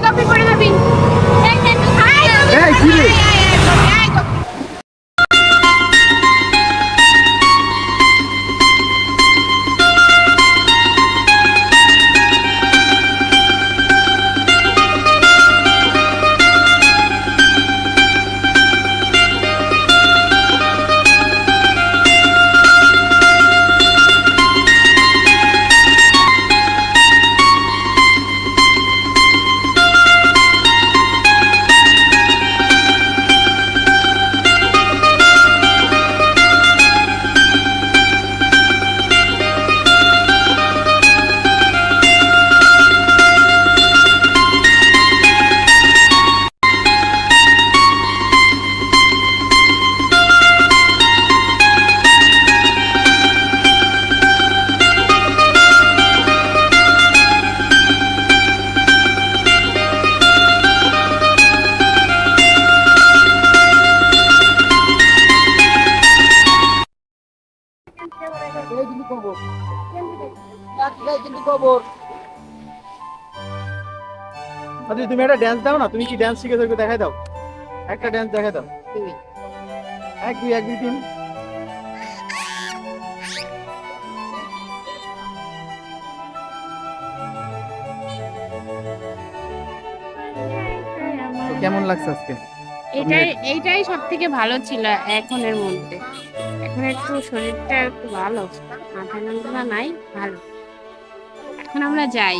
Copy করে যাবি এই কি রে? আচ্ছা তুমি একটা ড্যান্স দাও না, তুমি কি ড্যান্স শিখে তোকে দেখাই দাও, একটা ড্যান্স দেখাই দাও। এক দুই এক দুই তিন। তো কেমন লাগছে আজকে? এইটাই সব থেকে ভালো ছিল এখনের মধ্যে। এখন একটু শরীরটা একটু ভালো, মাথা যন্ত্রণা নাই, ভালো। এখন আমরা যাই,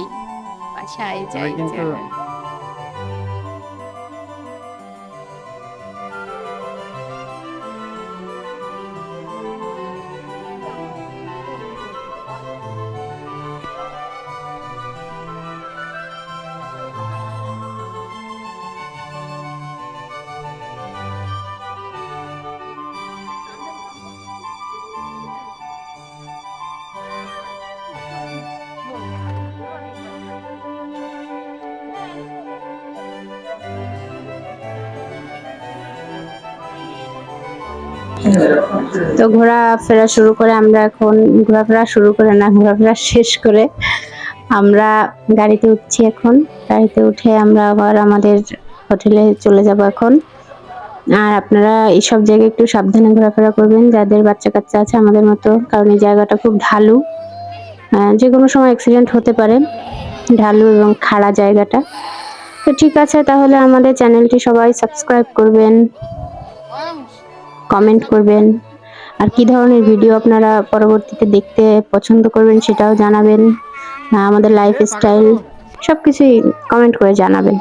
বাসায় যাই। কিন্তু তো ঘোরাফেরা শুরু করে আমরা এখন ঘোরাফেরা শেষ করে আমরা গাড়িতে উঠছি। এখন গাড়িতে উঠে আমরা আবার আমাদের হোটেলে চলে যাব এখন। আর আপনারা এইসব জায়গায় একটু সাবধানে ঘোরাফেরা করবেন, যাদের বাচ্চা কাচ্চা আছে আমাদের মতো, কারণ এই জায়গাটা খুব ঢালু, যে কোনো সময় অ্যাক্সিডেন্ট হতে পারে, ঢালু এবং খাড়া জায়গাটা। তো ঠিক আছে, তাহলে আমাদের চ্যানেলটি সবাই সাবস্ক্রাইব করবেন, কমেন্ট করবেন, আর কি ধরনের ভিডিও আপনারা পরবর্তীতে দেখতে পছন্দ করবেন সেটাও জানাবেন। আমাদের লাইফস্টাইল সবকিছুই কমেন্ট করে জানাবেন।